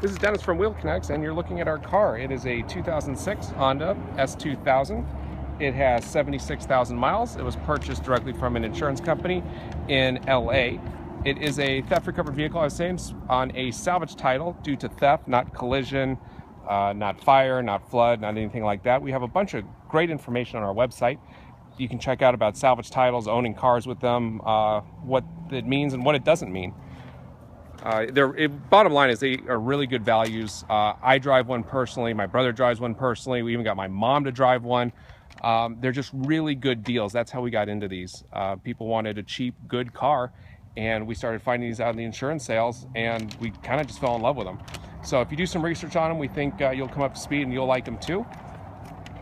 This is Dennis from Kinetics, and you're looking at our car. It is a 2006 Honda S2000. It has 76,000 miles. It was purchased directly from an insurance company in LA. It is a theft recovered vehicle, I was saying, on a salvage title due to theft, not collision, not fire, not flood, not anything like that. We have a bunch of great information on our website. You can check out about salvage titles, owning cars with them, what it means and what it doesn't mean. Bottom line is they are really good values. I drive one personally. My brother drives one personally. We even got my mom to drive one. They're just really good deals. That's how we got into these. People wanted a cheap, good car, and we started finding these out in the insurance sales, and we kind of just fell in love with them. So if you do some research on them, we think you'll come up to speed and you'll like them too.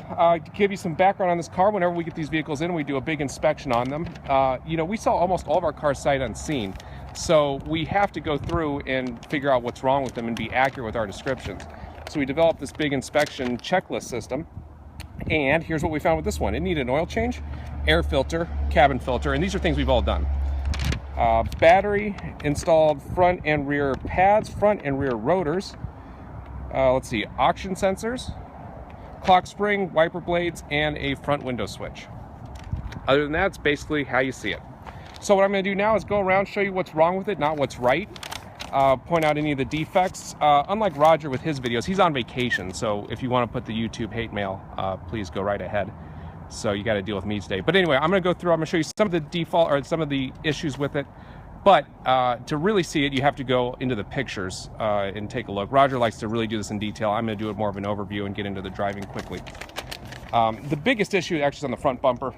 To give you some background on this car, whenever we get these vehicles in, we do a big inspection on them. We sell almost all of our cars sight unseen. So we have to go through and figure out what's wrong with them and be accurate with our descriptions. So we developed this big inspection checklist system. And here's what we found with this one. It needed an oil change, air filter, cabin filter, and these are things we've all done. Battery installed, front and rear pads, front and rear rotors. Let's see, auction sensors, clock spring, wiper blades, and a front window switch. Other than that, it's basically how you see it. So what I'm going to do now is go around, show you what's wrong with it, not what's right. Point out any of the defects. Unlike Roger with his videos, he's on vacation, so if you want to put the YouTube hate mail, please go right ahead. So you got to deal with me today. But anyway, I'm going to go through, I'm going to show you some of the default or some of the issues with it. But to really see it, you have to go into the pictures and take a look. Roger likes to really do this in detail. I'm going to do it more of an overview and get into the driving quickly. The biggest issue actually is on the front bumper.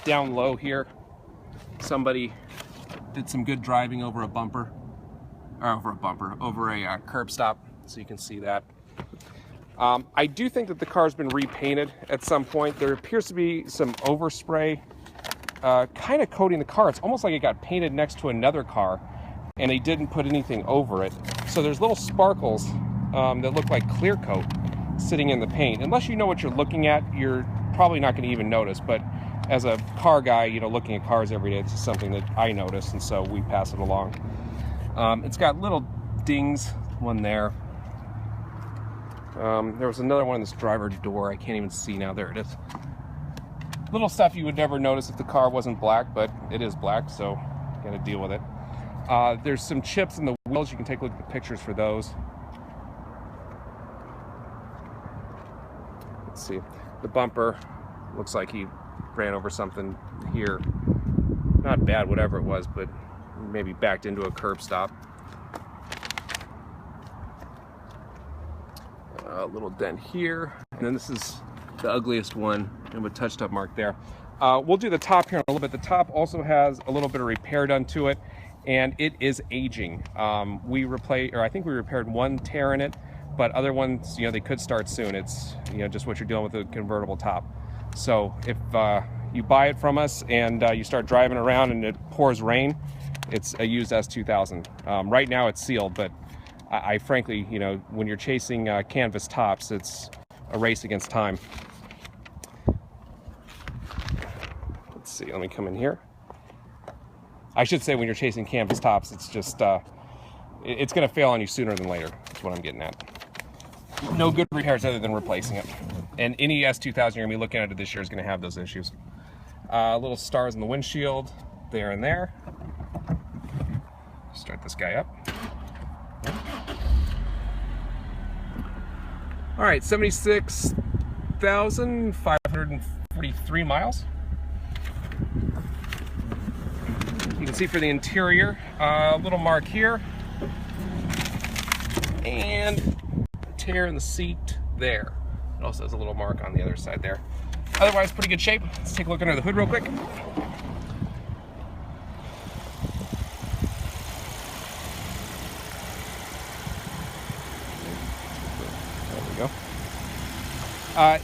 Down low here, somebody did some good driving over a bumper, over a curb stop, so you can see that. I do think that the car's been repainted at some point. There appears to be some overspray kind of coating the car. It's almost like it got painted next to another car and they didn't put anything over it. So there's little sparkles that look like clear coat sitting in the paint. Unless you know what you're looking at, you're probably not going to even notice. But as a car guy, looking at cars every day, it's something that I notice, and so we pass it along. It's got little dings, one there. There was another one in this driver door. I can't even see now. There it is. Little stuff you would never notice if the car wasn't black, but it is black, so you got to deal with it. There's some chips in the wheels. You can take a look at the pictures for those. Let's see. The bumper looks like he ran over something here. Not bad, whatever it was, but maybe backed into a curb stop. A little dent here, and then this is the ugliest one, and a touched up mark there. We'll do the top here in a little bit. The top also has a little bit of repair done to it, and it is aging. I think we repaired one tear in it, but other ones, they could start soon. It's just what you're dealing with a convertible top. So if you buy it from us and you start driving around and it pours rain, it's a used S2000. Right now it's sealed, but I frankly, when you're chasing canvas tops, it's a race against time. Let's see, let me come in here. I should say when you're chasing canvas tops, it's just, it's going to fail on you sooner than later. That's what I'm getting at. No good repairs other than replacing it. And any S2000 you're going to be looking at it this year is going to have those issues. Little stars in the windshield, there and there. Start this guy up. All right, 76,543 miles. You can see for the interior, a little mark here, and a tear in the seat there. It also has a little mark on the other side there. Otherwise, pretty good shape. Let's take a look under the hood real quick.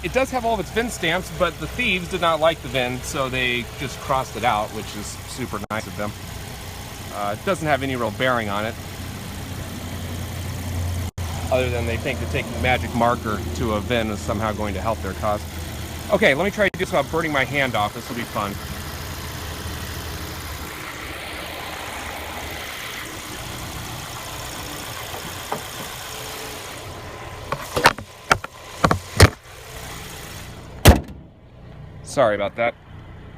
It does have all of its VIN stamps, but the thieves did not like the VIN, so they just crossed it out, which is super nice of them. It doesn't have any real bearing on it, other than they think that taking a magic marker to a VIN is somehow going to help their cause. Okay, let me try to do this without burning my hand off. This will be fun. Sorry about that.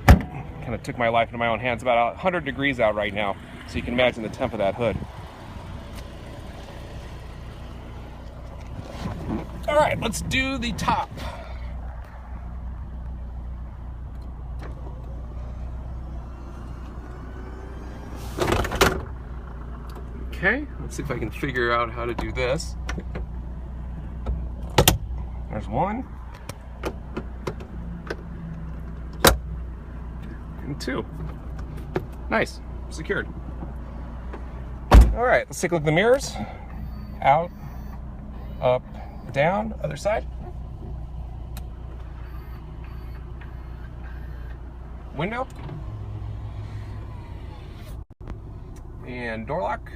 Kind of took my life into my own hands. About 100 degrees out right now, so you can imagine the temp of that hood. All right, let's do the top. Okay, let's see if I can figure out how to do this. There's one. And two. Nice, secured. All right, let's take a look at the mirrors. Out, up, down, other side. Window. And door lock.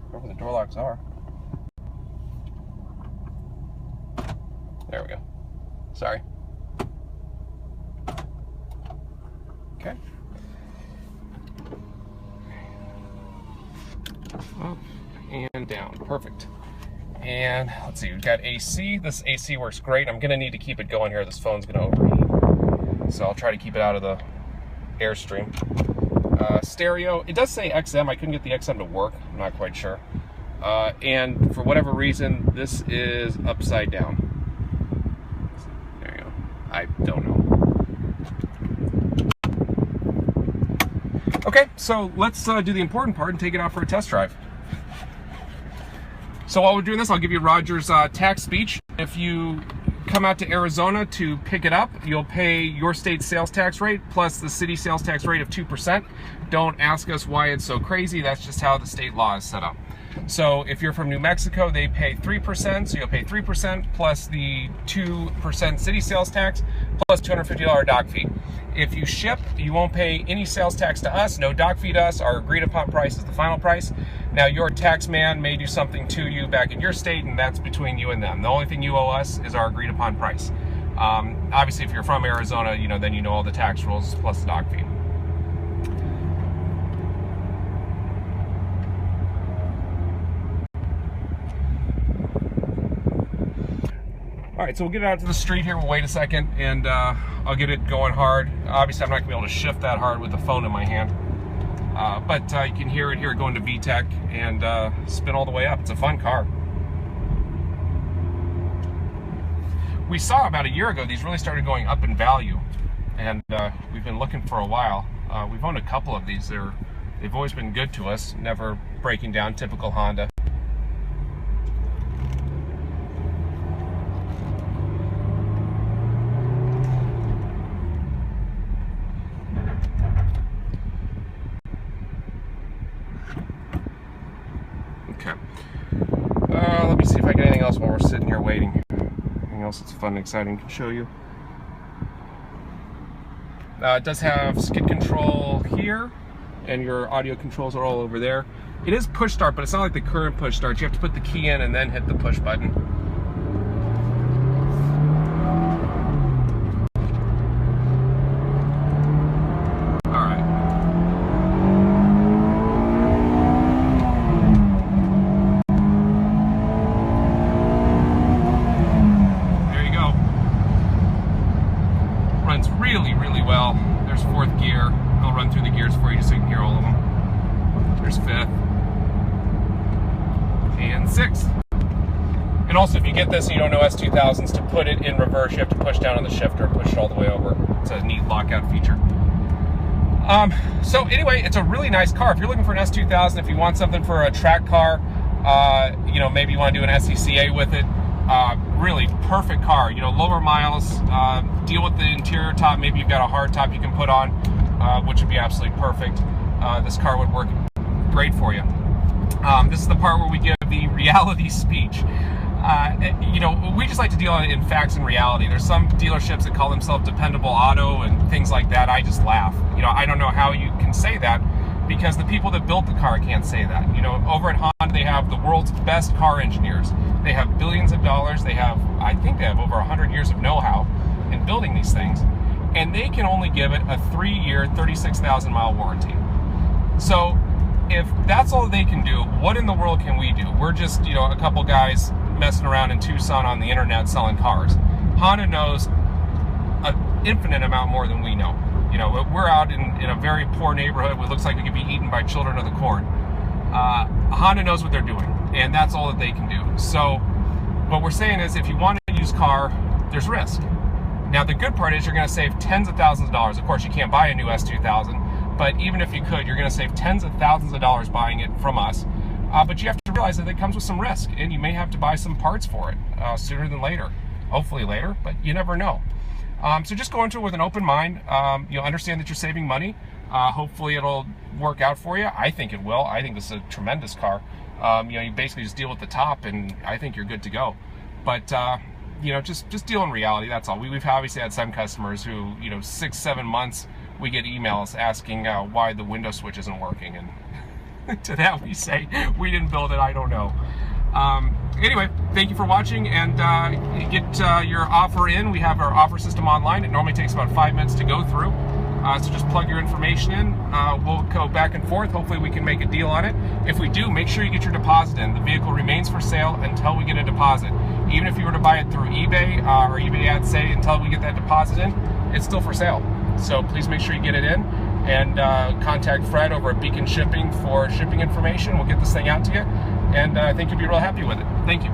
Wherever the door locks are. There we go. Sorry. Okay. Up and down. Perfect. And let's see, we've got AC. This AC works great. I'm gonna need to keep it going here. This phone's gonna overheat. So I'll try to keep it out of the airstream. Stereo, it does say XM. I couldn't get the XM to work. I'm not quite sure. And for whatever reason, this is upside down. There you go. I don't know. Okay, so let's do the important part and take it out for a test drive. So while we're doing this, I'll give you Roger's tax speech. If you come out to Arizona to pick it up, you'll pay your state's sales tax rate plus the city sales tax rate of 2%. Don't ask us why it's so crazy. That's just how the state law is set up. So if you're from New Mexico, they pay 3%, so you'll pay 3% plus the 2% city sales tax plus $250 dock fee. If you ship, you won't pay any sales tax to us, no dock fee to us. Our agreed upon price is the final price. Now your tax man may do something to you back in your state, and that's between you and them. The only thing you owe us is our agreed upon price. Obviously, if you're from Arizona, then you know all the tax rules plus the dock fee. All right, so we'll get it out to the street here. We'll wait a second, and I'll get it going hard. Obviously, I'm not gonna be able to shift that hard with the phone in my hand. But you can hear it here going to VTEC and spin all the way up. It's a fun car. We saw about a year ago, these really started going up in value, and we've been looking for a while. We've owned a couple of these. They've always been good to us, never breaking down, typical Honda. Okay. Let me see if I get anything else while we're sitting here waiting. Anything else that's fun and exciting to show you? It does have skid control here, and your audio controls are all over there. It is push start, but it's not like the current push start. You have to put the key in and then hit the push button. Really well. There's fourth gear. I'll run through the gears for you just so you can hear all of them. There's fifth and sixth. And also, if you get this and you don't know S2000s, to put it in reverse, you have to push down on the shifter and push it all the way over. It's a neat lockout feature. So anyway, it's a really nice car. If you're looking for an S2000, if you want something for a track car, maybe you want to do an SCCA with it. Really perfect car, lower miles, deal with the interior top. Maybe you've got a hard top you can put on, which would be absolutely perfect. This car would work great for you. This is the part where we give the reality speech. We just like to deal in facts and reality. There's some dealerships that call themselves Dependable Auto and things like that. I just laugh. I don't know how you can say that, because the people that built the car can't say that. Over at Honda, they have the world's best car engineers. They have billions of dollars. I think they have over 100 years of know-how in building these things. And they can only give it a 3-year, 36,000-mile warranty. So if that's all they can do, what in the world can we do? We're just, a couple guys messing around in Tucson on the internet selling cars. Honda knows infinite amount more than we know. You know, we're out in a very poor neighborhood. It looks like we could be eaten by children of the corn. Honda knows what they're doing, and that's all that they can do. So what we're saying is, if you want a used car, there's risk. Now, the good part is you're going to save tens of thousands of dollars. Of course, you can't buy a new S2000, but even if you could, you're going to save tens of thousands of dollars buying it from us. But you have to realize that it comes with some risk, and you may have to buy some parts for it sooner than later. Hopefully later, but you never know. So just go into it with an open mind. You'll understand that you're saving money. Hopefully it'll work out for you. I think it will. I think this is a tremendous car. You know, you basically just deal with the top, and I think you're good to go. But you know, just deal in reality. That's all. We've obviously had some customers who, you know, 6-7 months we get emails asking why the window switch isn't working, and to that we say, we didn't build it. I don't know. Anyway, thank you for watching, and get your offer in. We have our offer system online. It normally takes about 5 minutes to go through. So just plug your information in. We'll go back and forth. Hopefully we can make a deal on it. If we do, make sure you get your deposit in. The vehicle remains for sale until we get a deposit. Even if you were to buy it through eBay or eBay ads say until we get that deposit in, it's still for sale. So please make sure you get it in, and contact Fred over at Beacon Shipping for shipping information. We'll get this thing out to you, and I think you'll be real happy with it. Thank you.